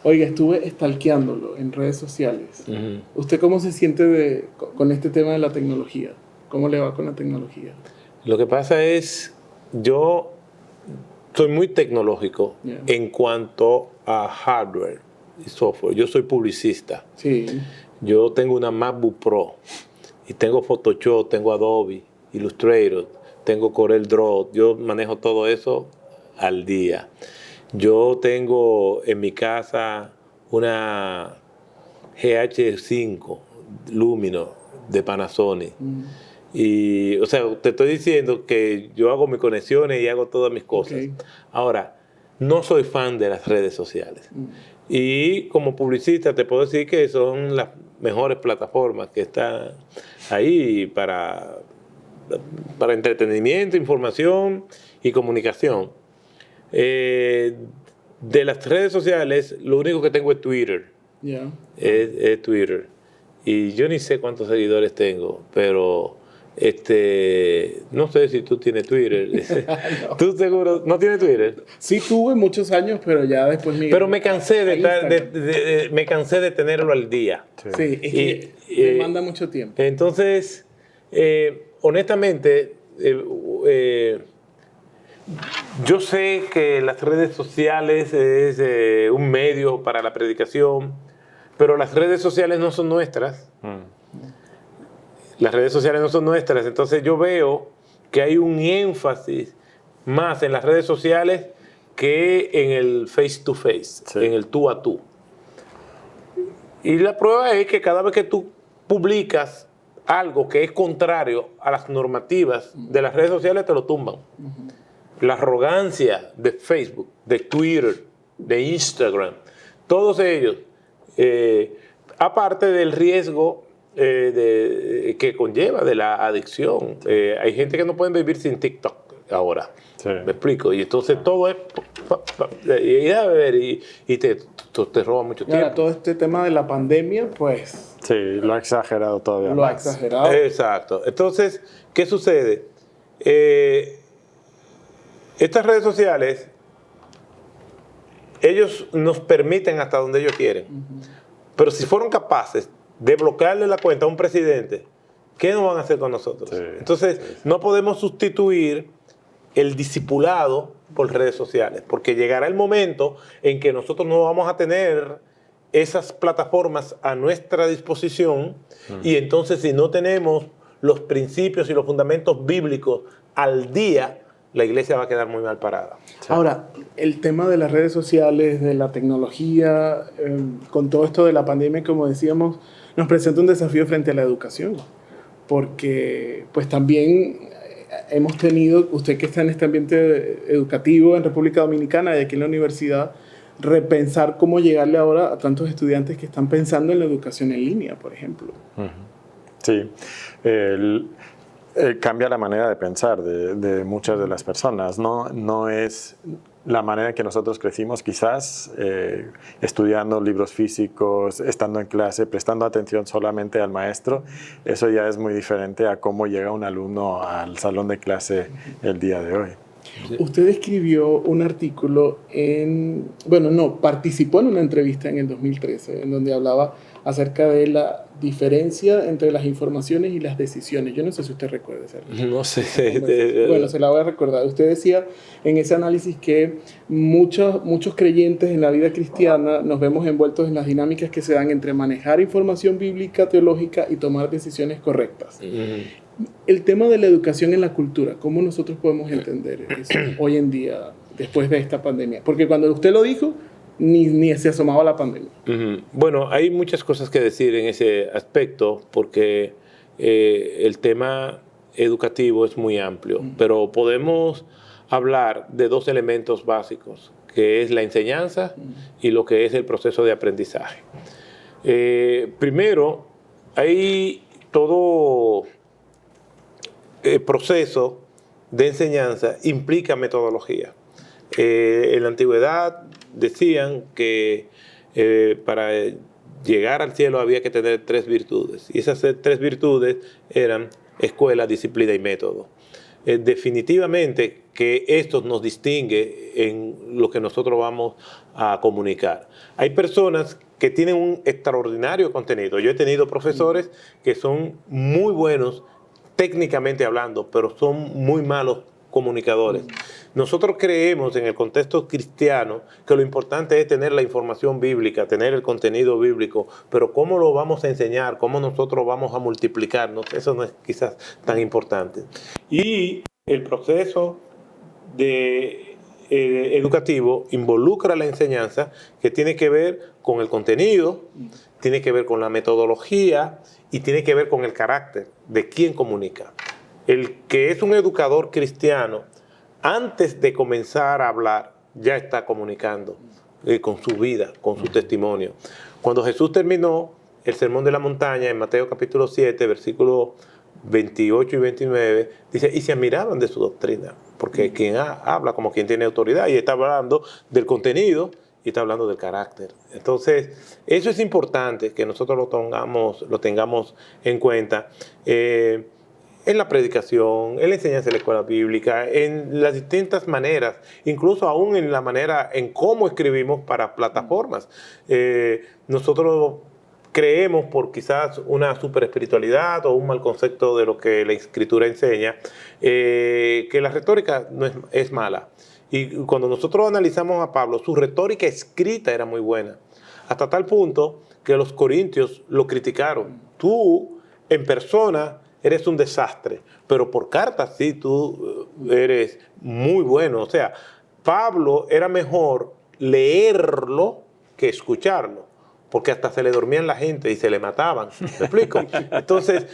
Oiga, estuve stalkeándolo en redes sociales. ¿Usted cómo se siente con este tema de la tecnología? ¿Cómo le va con la tecnología? Lo que pasa es, yo soy muy tecnológico en cuanto a hardware y software. Yo soy publicista. Sí. Yo tengo una MacBook Pro y tengo Photoshop, tengo Adobe, Illustrator, tengo CorelDRAW. Yo manejo todo eso al día. Yo tengo en mi casa una GH5 Lumino de Panasonic. Y, o sea, te estoy diciendo que yo hago mis conexiones y hago todas mis cosas. Okay. Ahora, no soy fan de las redes sociales. Y como publicista te puedo decir que son las mejores plataformas que están ahí para entretenimiento, información y comunicación. De las redes sociales, lo único que tengo es Twitter. Yeah. Es Twitter. Y yo ni sé cuántos seguidores tengo, pero no sé si tú tienes Twitter. No. ¿Tú seguro no tienes Twitter? Sí tuve muchos años, pero ya después Pero me cansé me cansé de tenerlo al día. Sí, es que demanda mucho tiempo. Entonces, honestamente, yo sé que las redes sociales es un medio para la predicación, pero las redes sociales no son nuestras. Las redes sociales no son nuestras. Entonces yo veo que hay un énfasis más en las redes sociales que en el face to face, en el tú a tú. Y la prueba es que cada vez que tú publicas algo que es contrario a las normativas de las redes sociales, te lo tumban. La arrogancia de Facebook, de Twitter, de Instagram, todos ellos, aparte del riesgo que conlleva de la adicción. Hay gente que no puede vivir sin TikTok ahora. Sí. Me explico. Y entonces todo es ir a beber y te roba mucho tiempo. Ahora, todo este tema de la pandemia, pues... Sí, lo ha exagerado todavía. Lo ha exagerado. Exacto. Entonces, ¿qué sucede? Estas redes sociales, ellos nos permiten hasta donde ellos quieren. Pero si fueron capaces de bloquearle la cuenta a un presidente, ¿qué no van a hacer con nosotros? Sí, entonces, no podemos sustituir el discipulado por redes sociales, porque llegará el momento en que nosotros no vamos a tener esas plataformas a nuestra disposición y entonces si no tenemos los principios y los fundamentos bíblicos al día, la iglesia va a quedar muy mal parada. Sí. Ahora, el tema de las redes sociales, de la tecnología, con todo esto de la pandemia, como decíamos, nos presenta un desafío frente a la educación, porque pues también hemos tenido, usted que está en este ambiente educativo en República Dominicana y aquí en la universidad, repensar cómo llegarle ahora a tantos estudiantes que están pensando en la educación en línea, por ejemplo. Sí, cambia la manera de pensar de muchas de las personas. No es la manera en que nosotros crecimos, quizás estudiando libros físicos, estando en clase, prestando atención solamente al maestro. Eso ya es muy diferente a cómo llega un alumno al salón de clase el día de hoy. Sí. Usted escribió un artículo participó en una entrevista en el 2013 en donde hablaba acerca de la diferencia entre las informaciones y las decisiones. Yo no sé si usted recuerda ese artículo. No sé. Bueno, se la voy a recordar. Usted decía en ese análisis que muchos creyentes en la vida cristiana nos vemos envueltos en las dinámicas que se dan entre manejar información bíblica, teológica y tomar decisiones correctas. El tema de la educación en la cultura, ¿cómo nosotros podemos entender eso hoy en día, después de esta pandemia? Porque cuando usted lo dijo, ni se asomaba la pandemia. Bueno, hay muchas cosas que decir en ese aspecto, porque el tema educativo es muy amplio, pero podemos hablar de dos elementos básicos, que es la enseñanza y lo que es el proceso de aprendizaje. Primero, hay todo proceso de enseñanza implica metodología. En la antigüedad decían que para llegar al cielo había que tener 3 virtudes, y esas 3 virtudes eran escuela, disciplina y método. Definitivamente que esto nos distingue en lo que nosotros vamos a comunicar. Hay personas que tienen un extraordinario contenido. Yo he tenido profesores que son muy buenos técnicamente hablando, pero son muy malos comunicadores. Nosotros creemos en el contexto cristiano que lo importante es tener la información bíblica, tener el contenido bíblico, pero cómo lo vamos a enseñar, cómo nosotros vamos a multiplicarnos, eso no es quizás tan importante. Y el proceso educativo involucra la enseñanza, que tiene que ver con el contenido, tiene que ver con la metodología y tiene que ver con el carácter de quien comunica. El que es un educador cristiano, antes de comenzar a hablar, ya está comunicando con su vida, con su testimonio. Cuando Jesús terminó el Sermón de la Montaña, en Mateo capítulo 7, versículos 28 y 29, dice, y se admiraban de su doctrina, porque quien habla como quien tiene autoridad, y está hablando del contenido y está hablando del carácter. Entonces, eso es importante que nosotros lo tengamos en cuenta. En la predicación, en la enseñanza de la escuela bíblica, en las distintas maneras, incluso aún en la manera en cómo escribimos para plataformas. Nosotros creemos, por quizás una super espiritualidad o un mal concepto de lo que la escritura enseña, que la retórica no es mala. Y cuando nosotros analizamos a Pablo, su retórica escrita era muy buena, hasta tal punto que los corintios lo criticaron. Tú, en persona, eres un desastre, pero por cartas sí, tú eres muy bueno. O sea, Pablo era mejor leerlo que escucharlo, porque hasta se le dormían la gente y se le mataban. ¿Me explico? Entonces,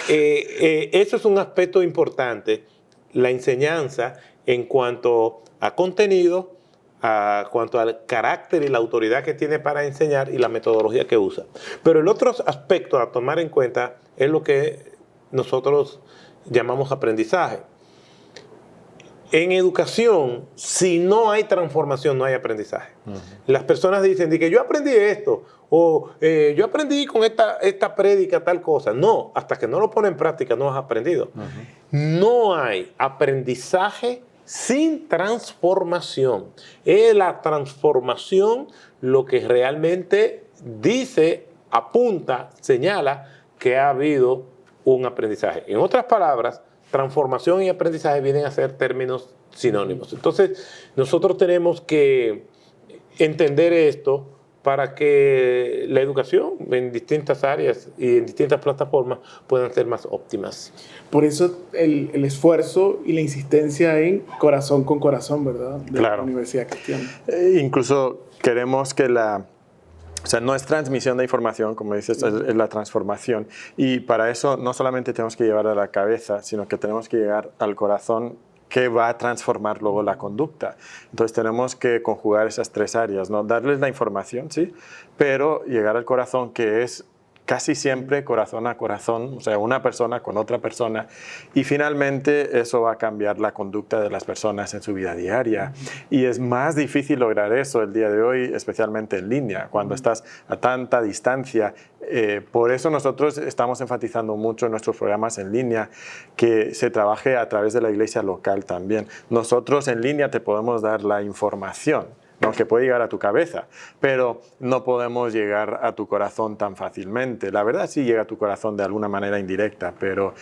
eso es un aspecto importante, la enseñanza en cuanto a contenido, a cuanto al carácter y la autoridad que tiene para enseñar y la metodología que usa. Pero el otro aspecto a tomar en cuenta es lo que nosotros llamamos aprendizaje. En educación, si no hay transformación, no hay aprendizaje. Las personas dicen que yo aprendí esto, o yo aprendí con esta prédica tal cosa. No, hasta que no lo pones en práctica no has aprendido. No hay aprendizaje sin transformación. Es la transformación lo que realmente dice, apunta, señala que ha habido un aprendizaje. En otras palabras, transformación y aprendizaje vienen a ser términos sinónimos. Entonces, nosotros tenemos que entender esto para que la educación en distintas áreas y en distintas plataformas puedan ser más óptimas. Por eso el esfuerzo y la insistencia en corazón con corazón, ¿verdad? De la Universidad Cristiana. Incluso queremos que o sea, no es transmisión de información, como dices, es la transformación. Y para eso no solamente tenemos que llevar a la cabeza, sino que tenemos que llegar al corazón, que va a transformar luego la conducta. Entonces tenemos que conjugar esas tres áreas, ¿no? Darles la información, sí, pero llegar al corazón, que es casi siempre corazón a corazón, o sea, una persona con otra persona, y finalmente eso va a cambiar la conducta de las personas en su vida diaria. Y es más difícil lograr eso el día de hoy, especialmente en línea, cuando estás a tanta distancia. Por eso nosotros estamos enfatizando mucho en nuestros programas en línea que se trabaje a través de la iglesia local también. Nosotros en línea te podemos dar la información, ¿no? Que puede llegar a tu cabeza, pero no podemos llegar a tu corazón tan fácilmente. La verdad sí llega a tu corazón de alguna manera indirecta, pero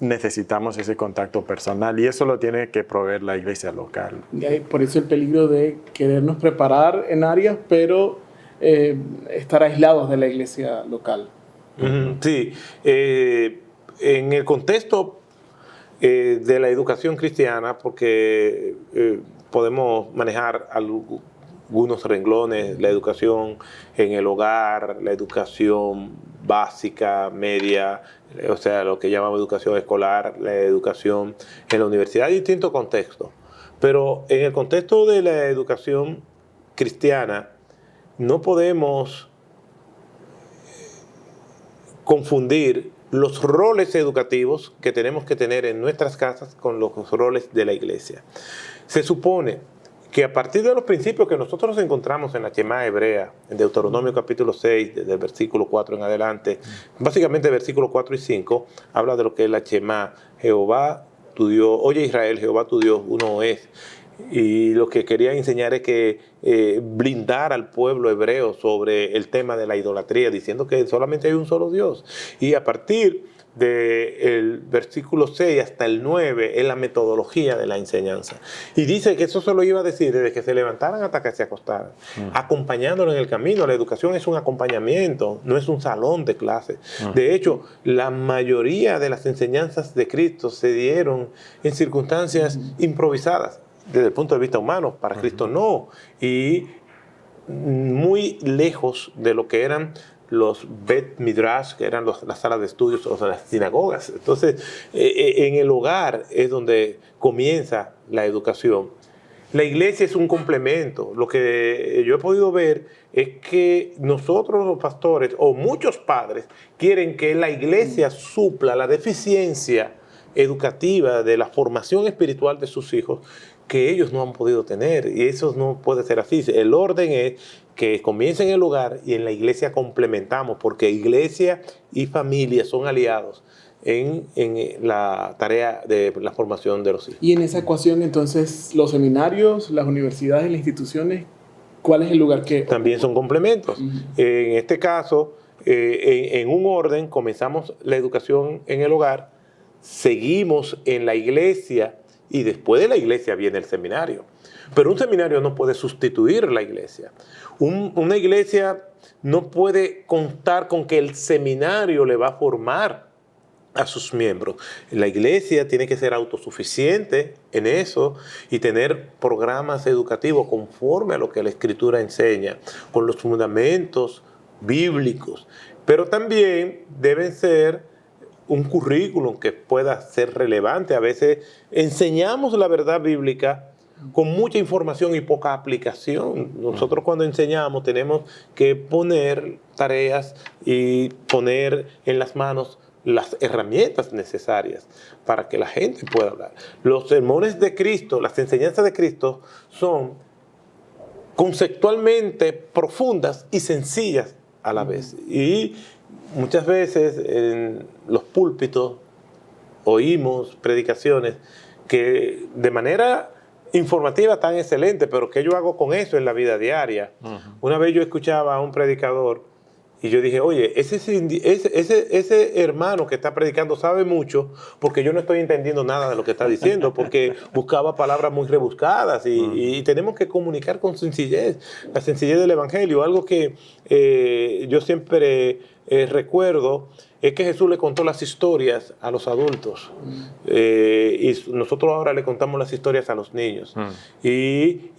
necesitamos ese contacto personal y eso lo tiene que proveer la iglesia local. Y hay por eso el peligro de querernos preparar en áreas, pero estar aislados de la iglesia local. Sí, en el contexto de la educación cristiana, porque podemos manejar algunos renglones, la educación en el hogar, la educación básica, media, o sea, lo que llamamos educación escolar, la educación en la universidad, hay distintos contextos. Pero en el contexto de la educación cristiana, no podemos confundir los roles educativos que tenemos que tener en nuestras casas con los roles de la iglesia. Se supone que a partir de los principios que nosotros encontramos en la Shema hebrea, en Deuteronomio capítulo 6, desde el versículo 4 en adelante, básicamente versículos 4 y 5, habla de lo que es la Shema, Jehová tu Dios, oye Israel, Jehová tu Dios, uno es. Y lo que quería enseñar es que blindar al pueblo hebreo sobre el tema de la idolatría, diciendo que solamente hay un solo Dios. Y a partir del versículo 6 hasta el 9 es la metodología de la enseñanza. Y dice que eso se lo iba a decir desde que se levantaran hasta que se acostaran, acompañándolo en el camino. La educación es un acompañamiento, no es un salón de clases. De hecho, la mayoría de las enseñanzas de Cristo se dieron en circunstancias improvisadas. Desde el punto de vista humano, para Cristo no. Y muy lejos de lo que eran los Bet Midrash, que eran las salas de estudios o las sinagogas. Entonces, en el hogar es donde comienza la educación. La iglesia es un complemento. Lo que yo he podido ver es que nosotros los pastores, o muchos padres, quieren que la iglesia supla la deficiencia educativa de la formación espiritual de sus hijos que ellos no han podido tener, y eso no puede ser así. El orden es que comienza en el hogar y en la iglesia complementamos, porque iglesia y familia son aliados en la tarea de la formación de los hijos. Y en esa ecuación, entonces, los seminarios, las universidades y las instituciones, ¿cuál es el lugar que...? También son complementos. En este caso, en un orden, comenzamos la educación en el hogar, seguimos en la iglesia, y después de la iglesia viene el seminario. Pero un seminario no puede sustituir la iglesia. Una iglesia no puede contar con que el seminario le va a formar a sus miembros. La iglesia tiene que ser autosuficiente en eso y tener programas educativos conforme a lo que la Escritura enseña, con los fundamentos bíblicos. Pero también deben ser un currículum que pueda ser relevante. A veces enseñamos la verdad bíblica con mucha información y poca aplicación. Nosotros cuando enseñamos tenemos que poner tareas y poner en las manos las herramientas necesarias para que la gente pueda hablar. Los sermones de Cristo, las enseñanzas de Cristo son conceptualmente profundas y sencillas a la vez. Y muchas veces en los púlpitos oímos predicaciones que de manera informativa están excelentes, pero ¿qué yo hago con eso en la vida diaria? Una vez yo escuchaba a un predicador y yo dije, oye, ese hermano que está predicando sabe mucho, porque yo no estoy entendiendo nada de lo que está diciendo, porque buscaba palabras muy rebuscadas y tenemos que comunicar con sencillez, la sencillez del Evangelio. Algo que yo siempre recuerdo es que Jesús le contó las historias a los adultos y nosotros ahora le contamos las historias a los niños. Y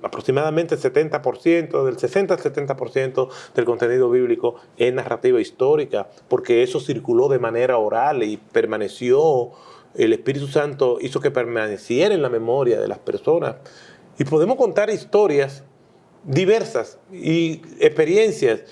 aproximadamente el 70%, del 60 al 70% del contenido bíblico es narrativa histórica, porque eso circuló de manera oral y permaneció. El Espíritu Santo hizo que permaneciera en la memoria de las personas. Y podemos contar historias diversas y experiencias,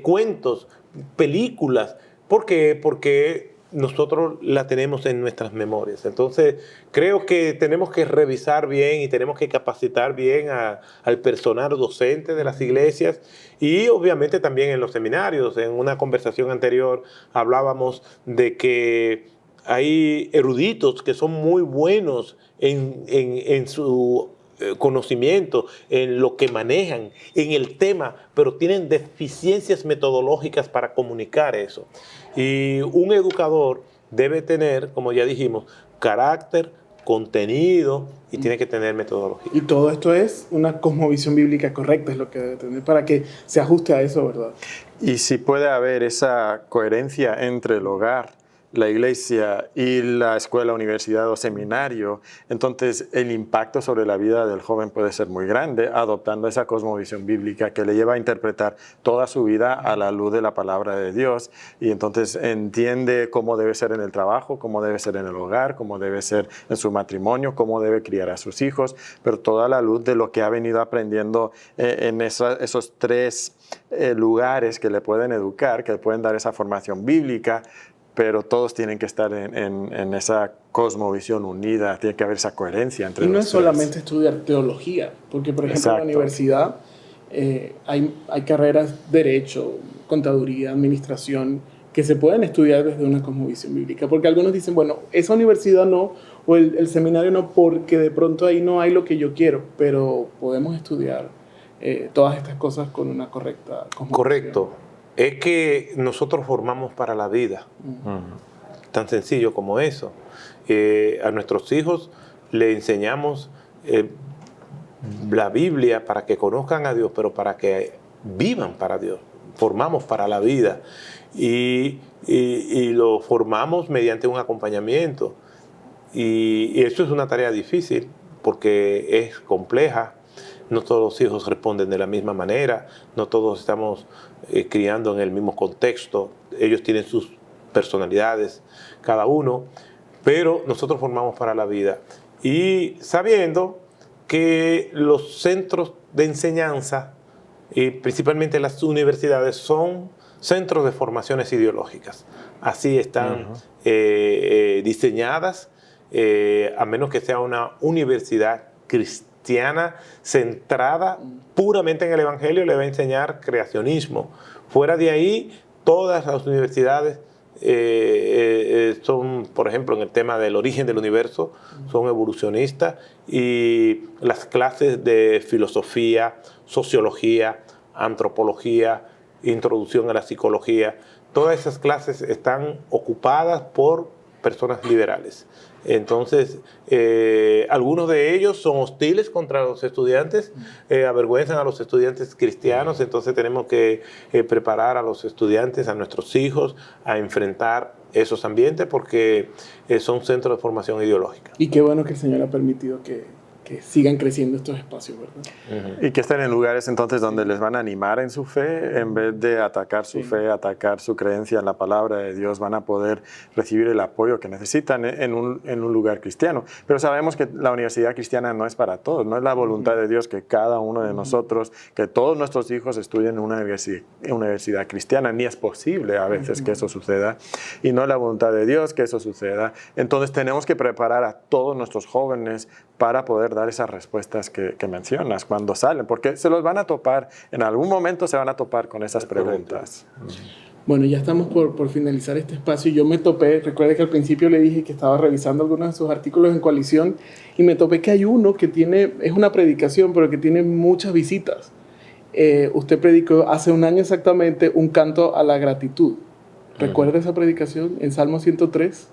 cuentos, películas. ¿Por qué? Porque nosotros la tenemos en nuestras memorias. Entonces, creo que tenemos que revisar bien y tenemos que capacitar bien al personal docente de las iglesias y obviamente también en los seminarios. En una conversación anterior hablábamos de que hay eruditos que son muy buenos en su conocimiento, en lo que manejan, en el tema, pero tienen deficiencias metodológicas para comunicar eso. Y un educador debe tener, como ya dijimos, carácter, contenido y tiene que tener metodología. Y todo esto es una cosmovisión bíblica correcta, es lo que debe tener para que se ajuste a eso, ¿verdad? Y si puede haber esa coherencia entre el hogar, la iglesia y la escuela, universidad o seminario, entonces el impacto sobre la vida del joven puede ser muy grande, adoptando esa cosmovisión bíblica que le lleva a interpretar toda su vida a la luz de la palabra de Dios, y entonces entiende cómo debe ser en el trabajo, cómo debe ser en el hogar, cómo debe ser en su matrimonio, cómo debe criar a sus hijos, pero toda la luz de lo que ha venido aprendiendo en esos tres lugares que le pueden educar, que le pueden dar esa formación bíblica, pero todos tienen que estar en esa cosmovisión unida, tiene que haber esa coherencia entre los tres. Y no es solamente estudiar teología, porque por ejemplo en la universidad hay carreras derecho, contaduría, administración, que se pueden estudiar desde una cosmovisión bíblica, porque algunos dicen, bueno, esa universidad no, o el seminario no, porque de pronto ahí no hay lo que yo quiero, pero podemos estudiar todas estas cosas con una correcta cosmovisión. Correcto. Es que nosotros formamos para la vida. Tan sencillo como eso. A nuestros hijos le enseñamos la Biblia para que conozcan a Dios, pero para que vivan para Dios. Formamos para la vida y lo formamos mediante un acompañamiento. Y eso es una tarea difícil porque es compleja. No todos los hijos responden de la misma manera, no todos estamos criando en el mismo contexto. Ellos tienen sus personalidades, cada uno, pero nosotros formamos para la vida. Y sabiendo que los centros de enseñanza, y principalmente las universidades, son centros de formaciones ideológicas. Así están diseñadas, a menos que sea una universidad cristiana centrada puramente en el Evangelio, le va a enseñar creacionismo. Fuera de ahí, todas las universidades son, por ejemplo, en el tema del origen del universo, son evolucionistas, y las clases de filosofía, sociología, antropología, introducción a la psicología, todas esas clases están ocupadas por personas liberales. Entonces, algunos de ellos son hostiles contra los estudiantes, avergüenzan a los estudiantes cristianos. Entonces tenemos que preparar a los estudiantes, a nuestros hijos, a enfrentar esos ambientes, porque son centros de formación ideológica. Y qué bueno que el Señor ha permitido que sigan creciendo estos espacios, ¿verdad? Y que estén en lugares entonces donde les van a animar en su fe, en vez de atacar su fe, atacar su creencia en la palabra de Dios, van a poder recibir el apoyo que necesitan en un lugar cristiano. Pero sabemos que la universidad cristiana no es para todos, no es la voluntad de Dios que cada uno de nosotros, que todos nuestros hijos estudien en una universidad cristiana, ni es posible a veces que eso suceda, y no es la voluntad de Dios que eso suceda. Entonces tenemos que preparar a todos nuestros jóvenes para poder dar esas respuestas que mencionas cuando salen, porque se los van a topar, en algún momento se van a topar con esas preguntas. Bueno, ya estamos por finalizar este espacio. Yo me topé, recuerde que al principio le dije que estaba revisando algunos de sus artículos en Coalición, y me topé que hay uno que es una predicación, pero que tiene muchas visitas. Usted predicó hace un año exactamente un canto a la gratitud. ¿Recuerda esa predicación en Salmo 103?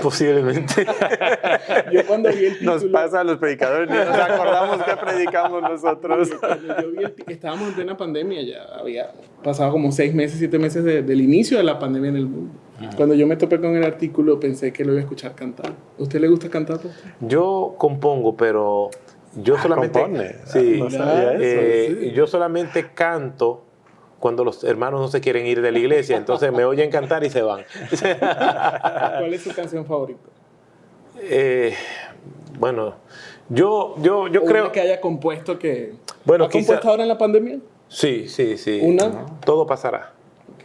Posiblemente. Yo cuando vi el título, nos pasa a los predicadores, ni nos acordamos que predicamos nosotros. Cuando yo vi estábamos en plena pandemia, ya había pasado como 6 meses, 7 meses del inicio de la pandemia en el mundo. Cuando yo me topé con el artículo, pensé que lo iba a escuchar cantar. ¿A usted le gusta cantar, pastor? Yo compongo, pero yo solamente... ¿Compone? Sí, No sabía eso. yo solamente canto cuando los hermanos no se quieren ir de la iglesia, entonces me oyen cantar y se van. ¿Cuál es su canción favorita? Bueno, yo creo... ¿Una que haya compuesto que... Bueno, ¿Ha compuesto ahora en la pandemia? Sí. ¿Una? Todo pasará.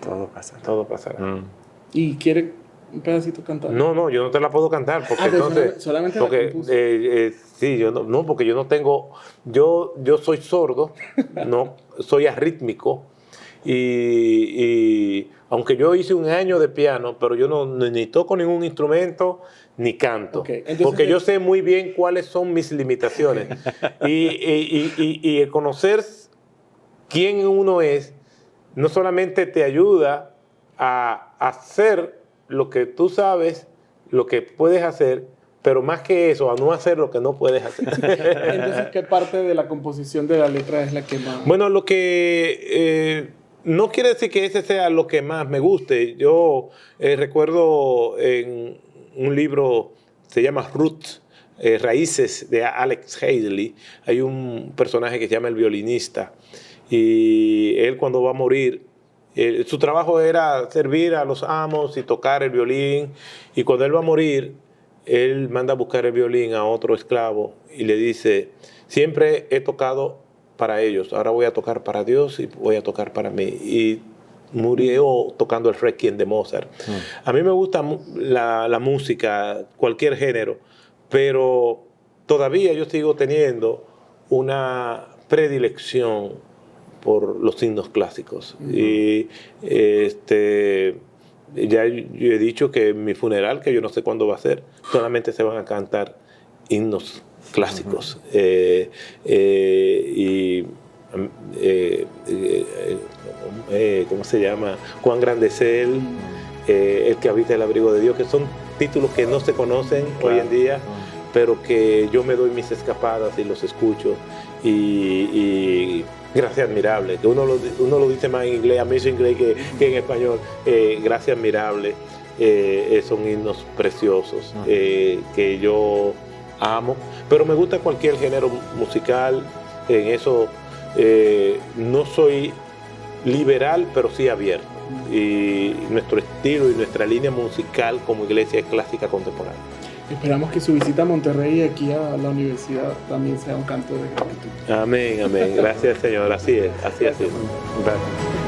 Todo pasa. Todo pasará. ¿Y quiere un pedacito cantar? No, yo no te la puedo cantar, porque pero entonces... solamente porque, la compuso. sí, no, porque yo no tengo... Yo soy sordo, no, soy arrítmico, y aunque yo hice un año de piano, pero yo ni toco ningún instrumento ni canto, Entonces, porque yo sé muy bien cuáles son mis limitaciones. y el conocer quién uno es no solamente te ayuda a hacer lo que tú sabes, lo que puedes hacer, pero más que eso, a no hacer lo que no puedes hacer. Entonces, ¿qué parte de la composición de la letra es la que más...? Bueno, lo que... no quiere decir que ese sea lo que más me guste. Yo recuerdo en un libro, se llama Roots, Raíces, de Alex Haley. Hay un personaje que se llama El Violinista. Y él, cuando va a morir, su trabajo era servir a los amos y tocar el violín. Y cuando él va a morir, él manda a buscar el violín a otro esclavo y le dice: siempre he tocado para ellos, ahora voy a tocar para Dios y voy a tocar para mí. Y murió tocando el Requiem de Mozart. A mí me gusta la música, cualquier género, pero todavía yo sigo teniendo una predilección por los himnos clásicos. Y ya yo he dicho que en mi funeral, que yo no sé cuándo va a ser, solamente se van a cantar himnos clásicos. Y ¿cómo se llama? Cuán grande es Él, El que habita el abrigo de Dios, que son títulos que no se conocen hoy en día, pero que yo me doy mis escapadas y los escucho. Y Gracia Admirable, que uno lo dice más en inglés, Amazing Grace, que en español. Gracia Admirable, son himnos preciosos que yo amo, pero me gusta cualquier género musical. En eso no soy liberal, pero sí abierto. Y nuestro estilo y nuestra línea musical como iglesia es clásica contemporánea. Esperamos que su visita a Monterrey y aquí a la universidad también sea un canto de gratitud. Amén, amén. Gracias, Señor. Así es, así ha sido. Gracias.